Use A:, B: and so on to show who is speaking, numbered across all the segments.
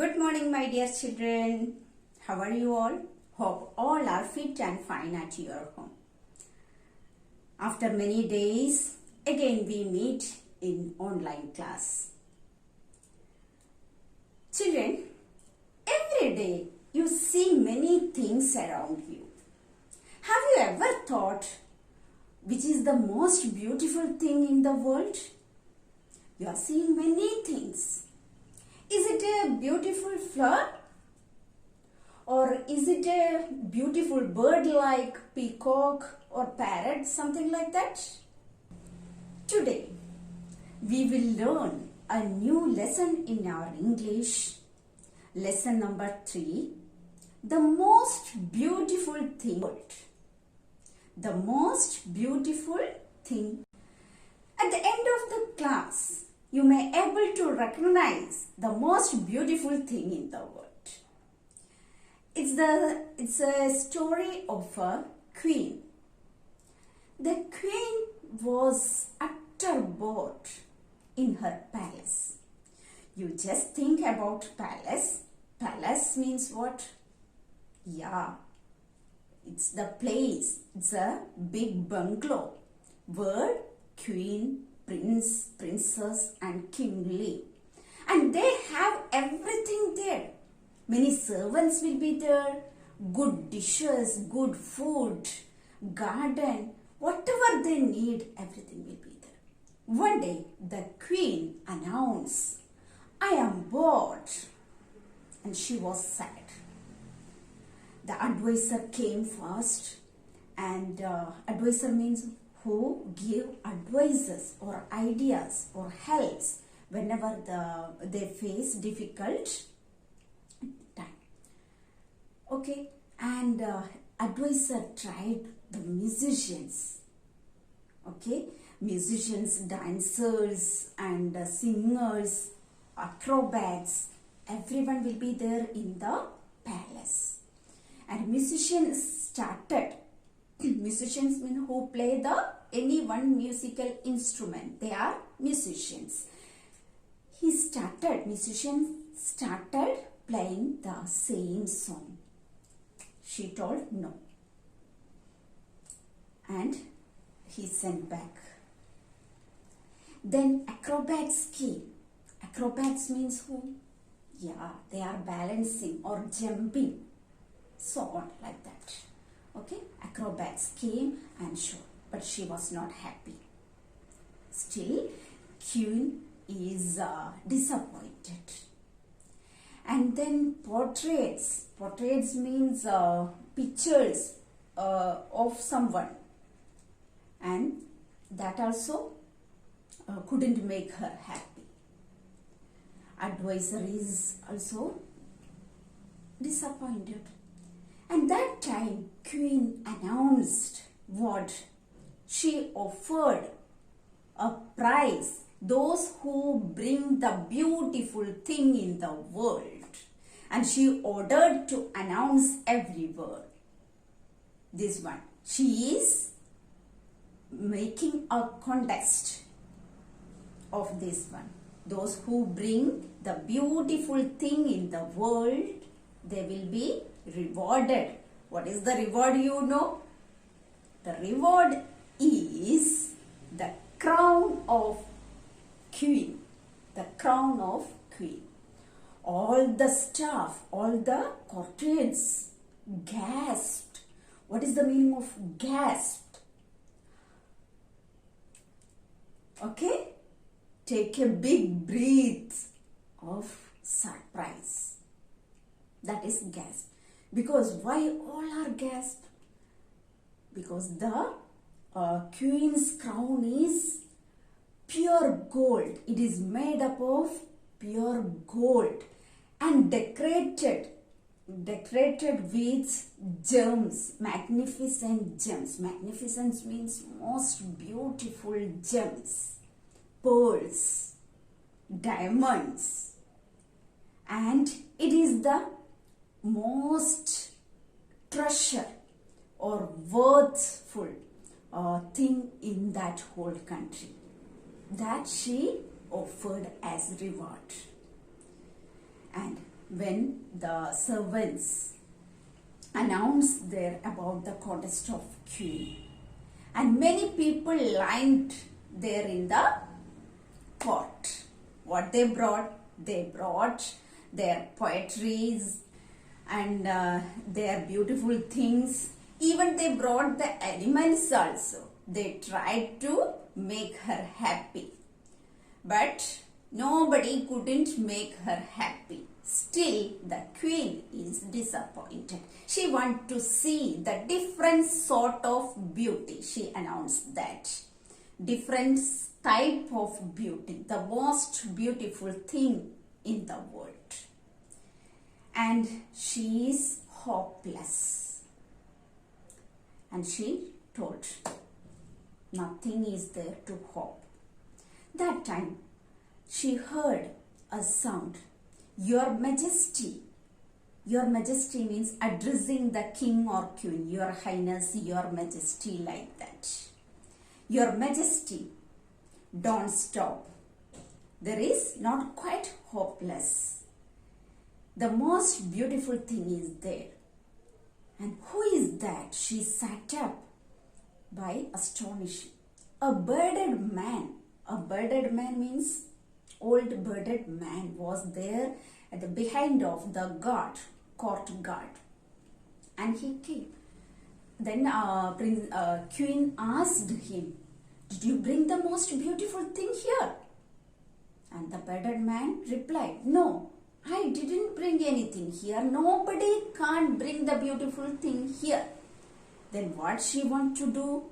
A: Good morning, my dear children. How are you all? Hope all are fit and fine at your home. After many days, again we meet in online class. Children, every day you see many things around you. Have you ever thought which is the most beautiful thing in the world? You are seeing many things. Is it a beautiful flower? Or is it a beautiful bird like peacock or parrot, something like that? Today, we will learn a new lesson in our English. Lesson number 3. The most beautiful thing in the world. The most beautiful thing. At the end of the class, you may able to recognize the most beautiful thing in the world. It's a story of a queen. The queen was utterly bored in her palace. You just think about palace. Palace means what? Yeah, it's the place. It's a big bungalow where queen, prince, princess and king live. And they have everything there. Many servants will be there, good dishes, good food, garden, whatever they need, everything will be there. One day, the queen announced, I am bored. And she was sad. The advisor came first, and advisor means who give advices or ideas or helps whenever they face difficult time. Okay, and advisor tried the musicians. Okay, musicians, dancers and singers, acrobats, everyone will be there in the palace. And musicians started. Musicians mean who play any one musical instrument. They are musicians. Musicians started playing the same song. She told no. And he sent back. Then acrobats came. Acrobats means who? Yeah, they are balancing or jumping. So on like that. Okay, acrobats came and showed, but she was not happy. Still, queen is disappointed. And then portraits. Portraits means pictures of someone, and that also couldn't make her happy. Advisor is also disappointed. And that time, queen announced what? She offered a prize. Those who bring the beautiful thing in the world. And she ordered to announce everywhere. This one. She is making a contest of this one. Those who bring the beautiful thing in the world, they will be rewarded. What is the reward, you know? The reward is the crown of queen. The crown of queen. All the staff, all the courtiers gasped. What is the meaning of gasped? Okay? Take a big breath of surprise. That is gasp. Because why all are gasped? Because the queen's crown is pure gold. It is made up of pure gold and decorated with gems, magnificent gems. Magnificent means most beautiful gems, pearls, diamonds, and it is the most treasure or worthful thing in that whole country that she offered as reward. And when the servants announced there about the contest of queen, and many people lined there in the court. What they brought? They brought their poetries and their beautiful things. Even they brought the animals also. They tried to make her happy. But nobody couldn't make her happy. Still, the queen is disappointed. She wants to see the different sort of beauty. She announced that. Different type of beauty. The most beautiful thing in the world. And she is hopeless. And she told, nothing is there to hope. That time, she heard a sound. Your Majesty. Your Majesty means addressing the king or queen. Your Highness, Your Majesty, like that. Your Majesty, don't stop. There is not quite hopeless. The most beautiful thing is there. And who is that? She sat up by astonishing. A bearded man. A bearded man means old bearded man was there at the behind of the guard, court guard. And he came. Then Queen asked him, did you bring the most beautiful thing here? And the bearded man replied, no, I didn't bring anything here. Nobody can't bring the beautiful thing here. Then what she want to do?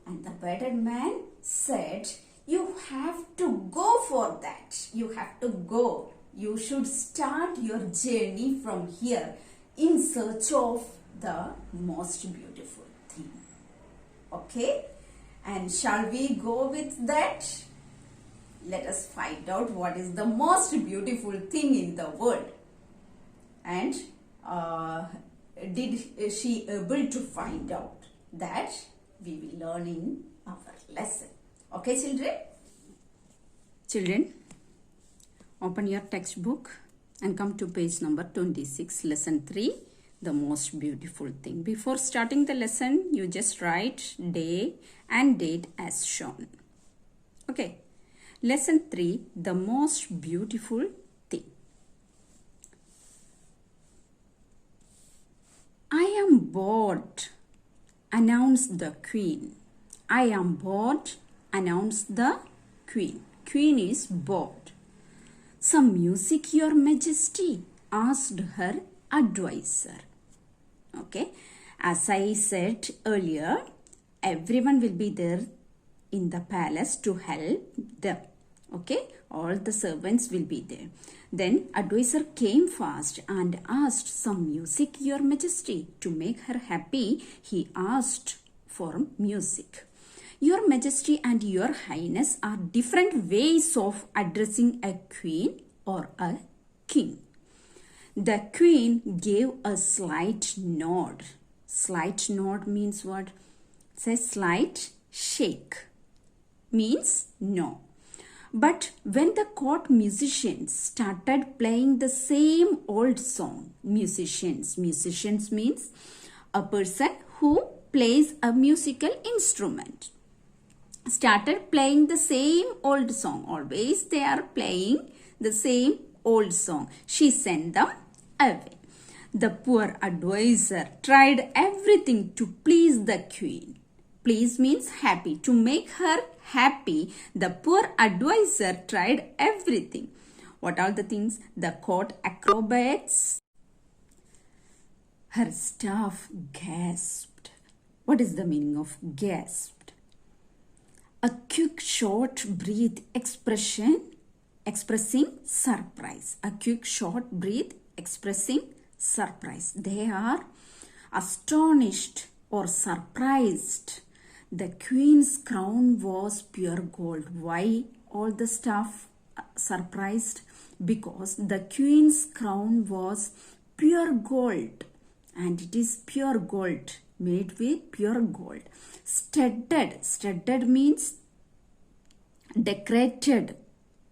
A: And the bearded man said, you have to go for that. You have to go. You should start your journey from here in search of the most beautiful thing. Okay? And shall we go with that? Let us find out what is the most beautiful thing in the world. And did she able to find out? That we will learn in our lesson. Okay, children? Children, open your textbook and come to page number 26, lesson 3, the most beautiful thing. Before starting the lesson, you just write day and date as shown. Okay. Lesson 3, the most beautiful thing. I am bored, announced the queen. I am bored, announced the queen. Queen is bored. Some music, your majesty, asked her advisor. Okay, as I said earlier, everyone will be there in the palace to help them. Okay, all the servants will be there. Then advisor came fast and asked, some music, your majesty. To make her happy, he asked for music. Your majesty and your highness are different ways of addressing a queen or a king. The queen gave a slight nod. Slight nod means what? Say slight shake. Means no. But when the court musicians started playing the same old song, musicians means a person who plays a musical instrument, started playing the same old song. Always they are playing the same old song. She sent them away. The poor advisor tried everything to please the queen. Please means happy. To make her happy, the poor advisor tried everything. What are the things? The court acrobats. Her staff gasped. What is the meaning of gasped? A quick, short breath expressing surprise. A quick, short breath expressing surprise. They are astonished or surprised. The queen's crown was pure gold. Why all the staff surprised? Because the queen's crown was pure gold, and it is pure gold, made with pure gold. Studded means decorated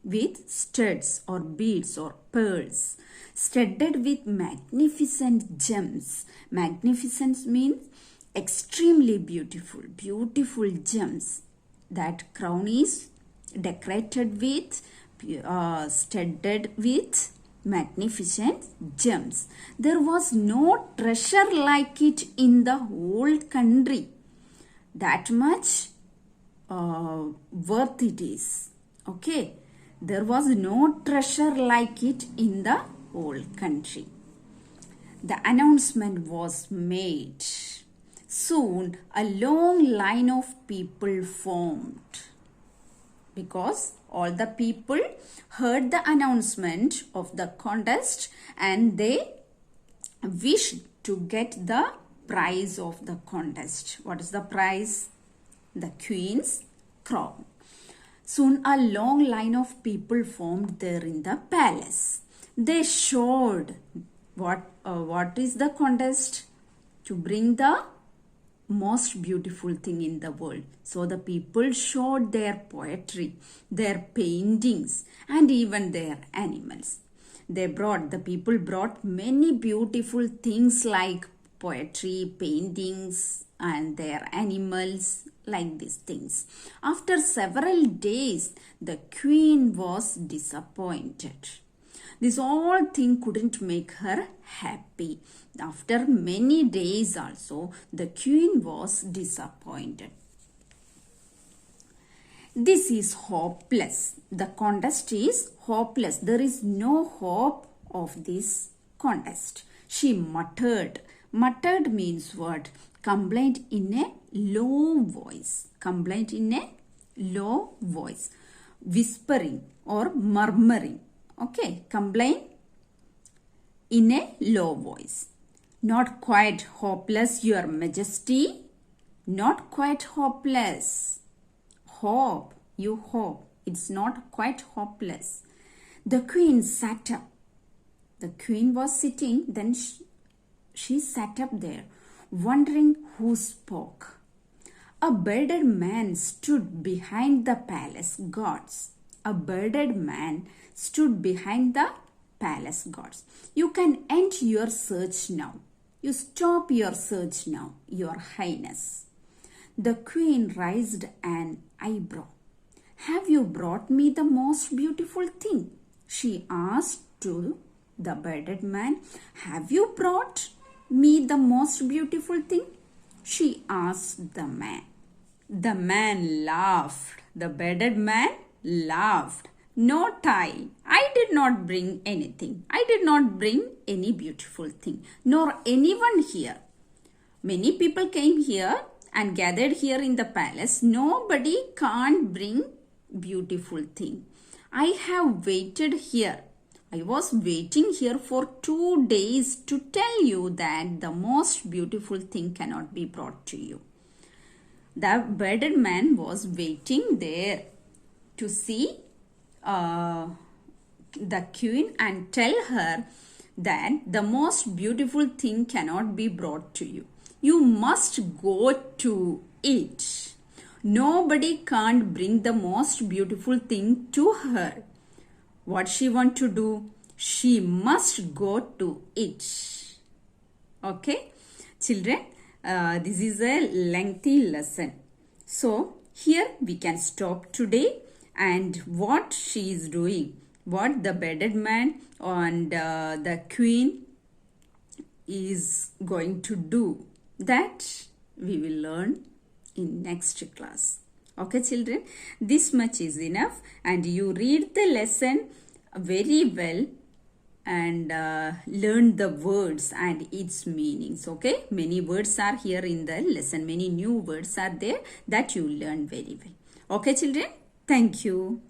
A: with studs or beads or pearls, studded with magnificent gems. Magnificent means extremely beautiful, beautiful gems. That crown is decorated with, studded with magnificent gems. There was no treasure like it in the whole country. That much worth it is. Okay, there was no treasure like it in the whole country. The announcement was made. Soon a long line of people formed, because all the people heard the announcement of the contest and they wished to get the prize of the contest. What is the prize? The queen's crown. Soon a long line of people formed there in the palace. They showed what is the contest? To bring the most beautiful thing in the world. So the people showed their poetry, their paintings, and even their animals. The people brought many beautiful things like poetry, paintings, and their animals, like these things. After several days, the queen was disappointed. This whole thing couldn't make her happy. After many days also, the queen was disappointed. This is hopeless. The contest is hopeless. There is no hope of this contest. She muttered. Muttered means what? Complained in a low voice. Complained in a low voice. Whispering or murmuring. Okay, complain in a low voice. Not quite hopeless, your majesty. Not quite hopeless. Hope, you hope. It's not quite hopeless. The queen sat up. The queen was sitting, then she sat up there, wondering who spoke. A bearded man stood behind the palace guards. A bearded man stood behind the palace guards. You can end your search now. You stop your search now, your highness. The queen raised an eyebrow. Have you brought me the most beautiful thing? She asked to the bearded man. Have you brought me the most beautiful thing? She asked the man. The man laughed. The bearded man laughed. No tie. I did not bring anything. I did not bring any beautiful thing, nor anyone here. Many people came here and gathered here in the palace. Nobody can't bring beautiful thing. I have waited here. I was waiting here for 2 days to tell you that the most beautiful thing cannot be brought to you. The bearded man was waiting there to see the queen and tell her that the most beautiful thing cannot be brought to you. You must go to it. Nobody can't bring the most beautiful thing to her. What she want to do? She must go to it. Okay, children, this is a lengthy lesson. So here we can stop today. And what she is doing, what the bearded man and the queen is going to do, that we will learn in next class. Okay, children, this much is enough, and you read the lesson very well and learn the words and its meanings. Okay, many words are here in the lesson, many new words are there that you learn very well. Okay, children. Thank you.